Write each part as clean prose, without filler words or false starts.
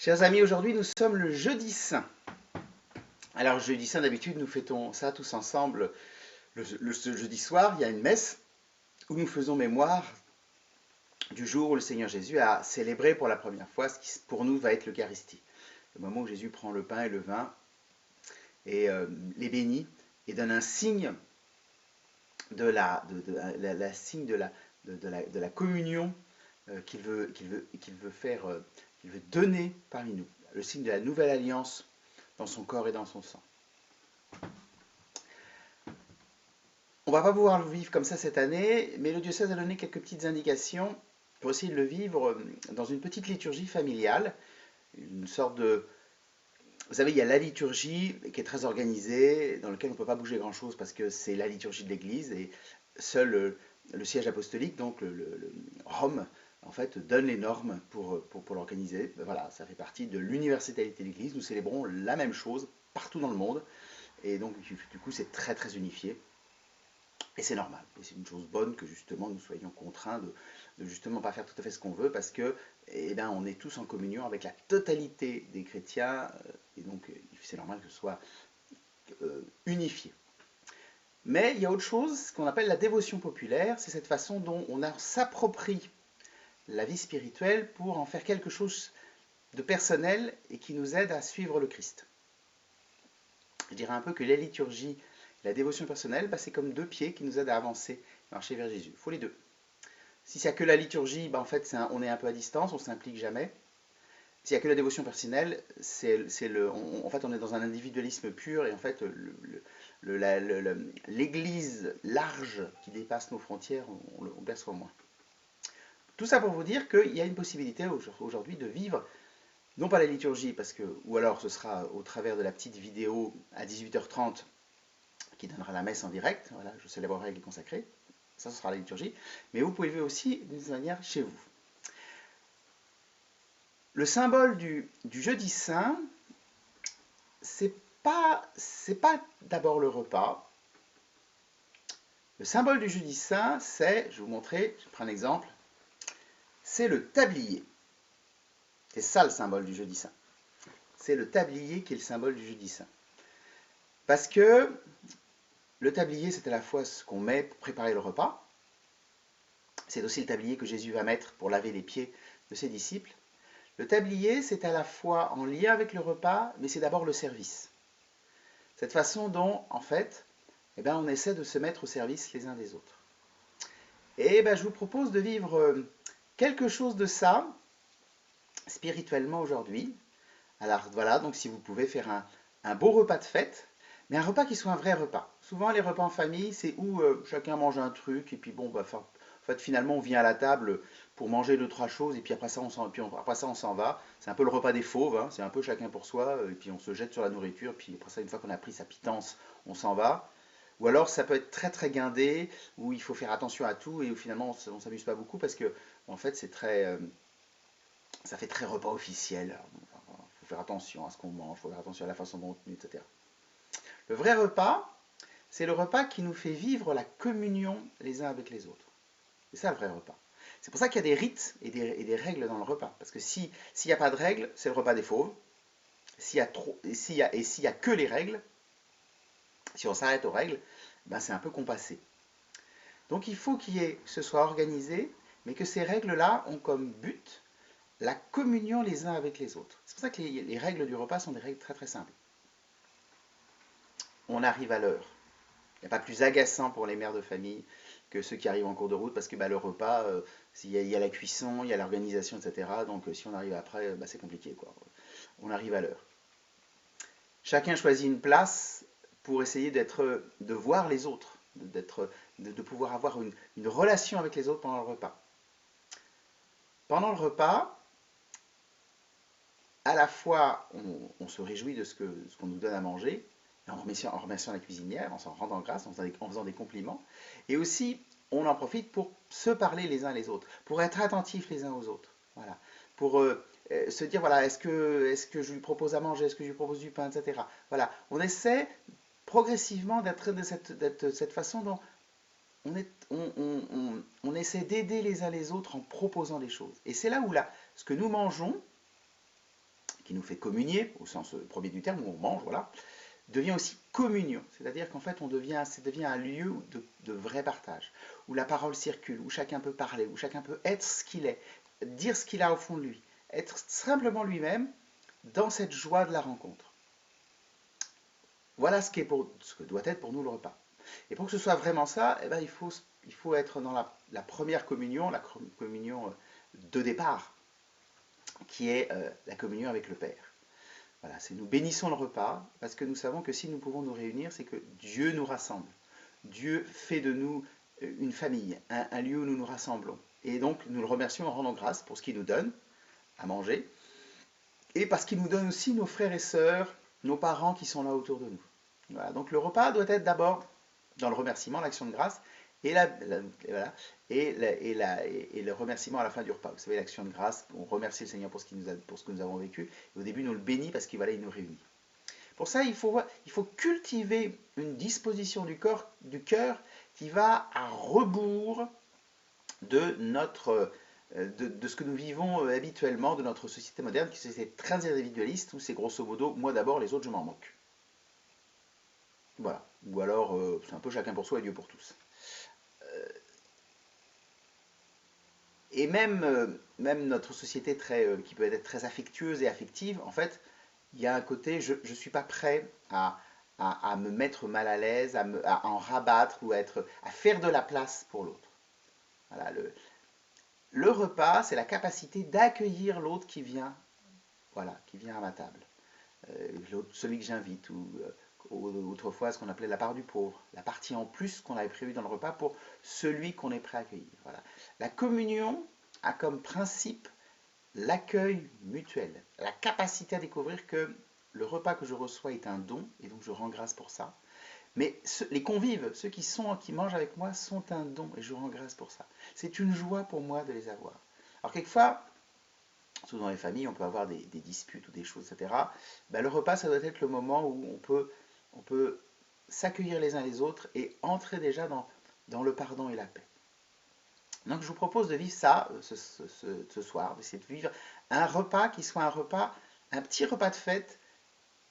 Chers amis, aujourd'hui nous sommes le jeudi saint. Alors jeudi saint, d'habitude nous fêtons ça tous ensemble ce jeudi soir. Il y a une messe où nous faisons mémoire du jour où le Seigneur Jésus a célébré pour la première fois ce qui pour nous va être l'Eucharistie. Le moment où Jésus prend le pain et le vin et les bénit et donne un signe de la communion qu'il veut donner parmi nous, le signe de la nouvelle alliance dans son corps et dans son sang. On ne va pas pouvoir le vivre comme ça cette année, mais le diocèse a donné quelques petites indications pour essayer de le vivre dans une petite liturgie familiale, une sorte de... Vous savez, il y a la liturgie qui est très organisée, dans laquelle on ne peut pas bouger grand-chose parce que c'est la liturgie de l'Église, et seul le siège apostolique, donc Rome, en fait, donne les normes pour l'organiser. Voilà, ça fait partie de l'universalité de l'Église. Nous célébrons la même chose partout dans le monde, et donc du coup c'est très très unifié. Et c'est normal, et c'est une chose bonne que justement nous soyons contraints de justement pas faire tout à fait ce qu'on veut, parce que on est tous en communion avec la totalité des chrétiens, et donc c'est normal que ce soit unifié. Mais il y a autre chose, ce qu'on appelle la dévotion populaire, c'est cette façon dont on s'approprie la vie spirituelle pour en faire quelque chose de personnel et qui nous aide à suivre le Christ. Je dirais un peu que la liturgie, la dévotion personnelle, c'est comme deux pieds qui nous aident à avancer, à marcher vers Jésus. Il faut les deux. Si c'est que la liturgie, en fait, on est un peu à distance, on ne s'implique jamais. S'il n'y a que la dévotion personnelle, en fait, on est dans un individualisme pur, et en fait, l'Église large qui dépasse nos frontières, on le perçoit moins. Tout ça pour vous dire qu'il y a une possibilité aujourd'hui de vivre, non pas la liturgie, ou alors ce sera au travers de la petite vidéo à 18h30 qui donnera la messe en direct, voilà, je célébrerai les consacrés, ça ce sera la liturgie, mais vous pouvez vivre aussi d'une manière chez vous. Le symbole du jeudi saint, c'est pas d'abord le repas. Le symbole du jeudi saint, c'est, je vais vous montrer, je prends un exemple, c'est le tablier. C'est ça le symbole du jeudi saint. C'est le tablier qui est le symbole du jeudi saint. Parce que le tablier, c'est à la fois ce qu'on met pour préparer le repas. C'est aussi le tablier que Jésus va mettre pour laver les pieds de ses disciples. Le tablier, c'est à la fois en lien avec le repas, mais c'est d'abord le service. Cette façon dont, en fait, on essaie de se mettre au service les uns des autres. Et je vous propose de vivre quelque chose de ça, spirituellement aujourd'hui. Alors voilà, donc si vous pouvez faire un beau repas de fête, mais un repas qui soit un vrai repas. Souvent les repas en famille, c'est où chacun mange un truc, et puis en fait, finalement on vient à la table pour manger 2-3 choses, et puis après ça on s'en va. C'est un peu le repas des fauves, hein, c'est un peu chacun pour soi, et puis on se jette sur la nourriture, puis après ça, une fois qu'on a pris sa pitance, on s'en va. Ou alors ça peut être très très guindé, où il faut faire attention à tout, et où finalement on ne s'amuse pas beaucoup, parce que en fait c'est très... ça fait très repas officiel. Il faut faire attention à ce qu'on mange, il faut faire attention à la façon dont on tenue, etc. Le vrai repas, c'est le repas qui nous fait vivre la communion les uns avec les autres. C'est ça le vrai repas. C'est pour ça qu'il y a des rites et des règles dans le repas. Parce que s'il n'y a pas de règles, c'est le repas des fauves. S'il y a que les règles, si on s'arrête aux règles, c'est un peu compassé. Donc il faut que ce soit organisé, mais que ces règles-là ont comme but la communion les uns avec les autres. C'est pour ça que les règles du repas sont des règles très très simples. On arrive à l'heure. Il n'y a pas plus agaçant pour les mères de famille que ceux qui arrivent en cours de route, parce que le repas, il y a la cuisson, il y a l'organisation, etc. Donc si on arrive après, c'est compliqué, quoi. On arrive à l'heure. Chacun choisit une place pour essayer de voir les autres, de pouvoir avoir une relation avec les autres pendant le repas. Pendant le repas, à la fois on se réjouit de ce qu'on nous donne à manger, en remerciant la cuisinière, en s'en rendant grâce, en faisant des compliments, et aussi on en profite pour se parler les uns les autres, pour être attentifs les uns aux autres, voilà, pour se dire, voilà, est-ce que je lui propose à manger, est-ce que je lui propose du pain, etc. Voilà, on essaie progressivement d'être de cette façon dont on essaie d'aider les uns les autres en proposant des choses. Et c'est là où ce que nous mangeons, qui nous fait communier, au sens premier du terme, où on mange, voilà, devient aussi communion. C'est-à-dire qu'en fait, ça devient un lieu de vrai partage, où la parole circule, où chacun peut parler, où chacun peut être ce qu'il est, dire ce qu'il a au fond de lui, être simplement lui-même dans cette joie de la rencontre. Voilà ce que doit être pour nous le repas. Et pour que ce soit vraiment ça, eh ben, il faut être dans la première communion, la communion de départ, qui est la communion avec le Père. Voilà, c'est nous bénissons le repas, parce que nous savons que si nous pouvons nous réunir, c'est que Dieu nous rassemble. Dieu fait de nous une famille, un lieu où nous nous rassemblons. Et donc, nous le remercions en rendant grâce pour ce qu'il nous donne à manger, et parce qu'il nous donne aussi nos frères et sœurs, nos parents qui sont là autour de nous. Voilà, donc le repas doit être d'abord dans le remerciement, l'action de grâce, voilà, et le remerciement à la fin du repas. Vous savez, l'action de grâce, on remercie le Seigneur pour ce que nous avons vécu, et au début, nous le bénit parce qu'il voilà, il nous réunit. Pour ça, il faut cultiver une disposition du cœur qui va à rebours de ce que nous vivons habituellement, de notre société moderne, qui est très individualiste, où c'est grosso modo, moi d'abord, les autres, je m'en moque. Voilà. Ou alors, c'est un peu chacun pour soi et Dieu pour tous. Et même notre société qui peut être très affectueuse et affective, en fait, il y a un côté, je ne suis pas prêt à me mettre mal à l'aise, à en rabattre ou à faire de la place pour l'autre. Voilà, le repas, c'est la capacité d'accueillir l'autre qui vient, voilà, qui vient à ma table. Celui que j'invite, ou autrefois ce qu'on appelait la part du pauvre, la partie en plus qu'on avait prévue dans le repas pour celui qu'on est prêt à accueillir. Voilà. La communion a comme principe l'accueil mutuel, la capacité à découvrir que le repas que je reçois est un don, et donc je rends grâce pour ça. Mais les convives, ceux qui mangent avec moi, sont un don, et je rends grâce pour ça. C'est une joie pour moi de les avoir. Alors quelquefois, surtout dans les familles, on peut avoir des disputes ou des choses, etc. Ben, le repas, ça doit être le moment où on peut s'accueillir les uns les autres et entrer déjà dans le pardon et la paix. Donc je vous propose de vivre ça ce soir, d'essayer de vivre un repas qui soit un petit repas de fête,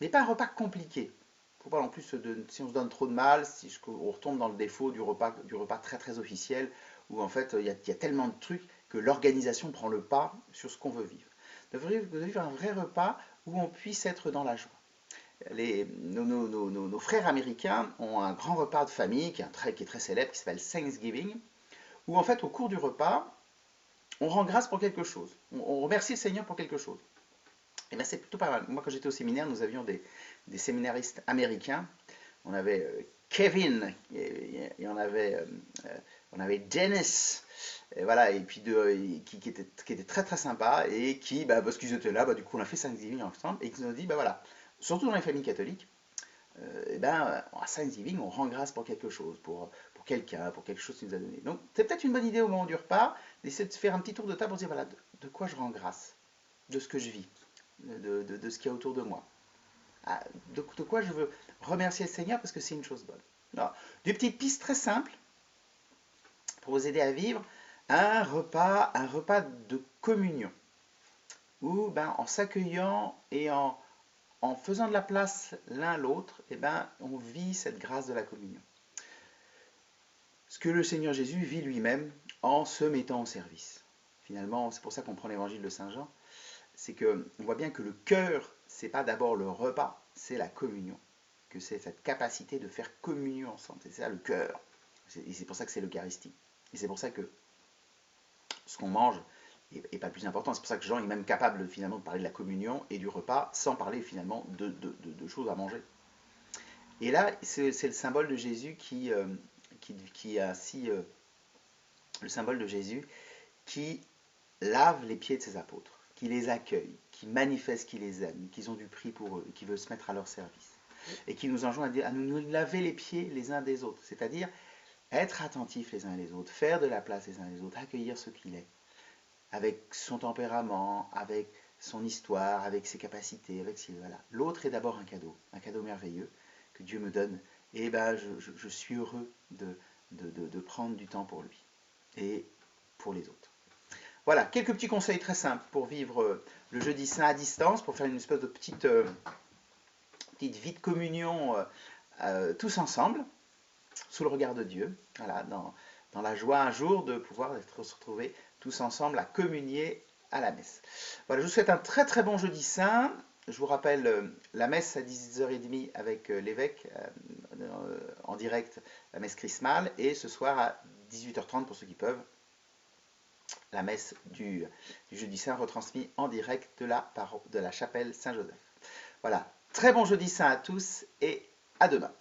mais pas un repas compliqué. Il ne faut pas non plus, si on se donne trop de mal, si on retombe dans le défaut du repas très très officiel, où en fait il y a tellement de trucs que l'organisation prend le pas sur ce qu'on veut vivre. De vivre un vrai repas où on puisse être dans la joie. Nos frères américains ont un grand repas de famille qui est très célèbre, qui s'appelle Thanksgiving, où en fait au cours du repas, on rend grâce pour quelque chose. On remercie le Seigneur pour quelque chose. Et bien c'est plutôt pas mal. Moi quand j'étais au séminaire, nous avions des séminaristes américains. On avait Kevin, et on avait Dennis, et voilà, et puis qui était très très sympa, et qui, parce qu'ils étaient là, du coup on a fait Thanksgiving ensemble, et qui nous ont dit, voilà, surtout dans les familles catholiques, à Thanksgiving, on rend grâce pour quelque chose, pour quelqu'un, pour quelque chose qu'il nous a donné. Donc c'est peut-être une bonne idée au moment du repas, d'essayer de faire un petit tour de table pour dire, voilà, de quoi je rends grâce, de ce que je vis, de ce qu'il y a autour de moi. De quoi je veux remercier le Seigneur parce que c'est une chose bonne. Alors, des petites pistes très simples pour vous aider à vivre un repas de communion, où en s'accueillant et en faisant de la place l'un à l'autre, on vit cette grâce de la communion. Ce que le Seigneur Jésus vit lui-même en se mettant au service. Finalement, c'est pour ça qu'on prend l'évangile de Saint Jean, c'est qu'on voit bien que le cœur, c'est pas d'abord le repas, c'est la communion, que c'est cette capacité de faire communion ensemble, c'est ça le cœur. Et c'est pour ça que c'est l'Eucharistie. Et c'est pour ça que ce qu'on mange n'est pas le plus important. C'est pour ça que Jean est même capable finalement de parler de la communion et du repas sans parler finalement de choses à manger. Et là, c'est le symbole de Jésus qui a ainsi le symbole de Jésus qui lave les pieds de ses apôtres, qui les accueille, qui manifeste qu'il les aime, qu'ils ont du prix pour eux, qui veut se mettre à leur service. Et qui nous enjoint à nous laver les pieds les uns des autres, c'est-à-dire être attentifs les uns les autres, faire de la place les uns les autres, accueillir ce qu'il est, avec son tempérament, avec son histoire, avec ses capacités, avec ses... Voilà. L'autre est d'abord un cadeau merveilleux que Dieu me donne, et je suis heureux de prendre du temps pour lui et pour les autres. Voilà, quelques petits conseils très simples pour vivre le jeudi saint à distance, pour faire une espèce de petite vie de communion tous ensemble, sous le regard de Dieu. Voilà, dans la joie un jour de pouvoir se retrouver tous ensemble à communier à la messe. Voilà, je vous souhaite un très très bon jeudi saint. Je vous rappelle la messe à 10h30 avec l'évêque en direct, la messe chrismale, et ce soir à 18h30 pour ceux qui peuvent, la messe du jeudi saint retransmise en direct de la chapelle Saint-Joseph. Voilà, très bon jeudi saint à tous et à demain.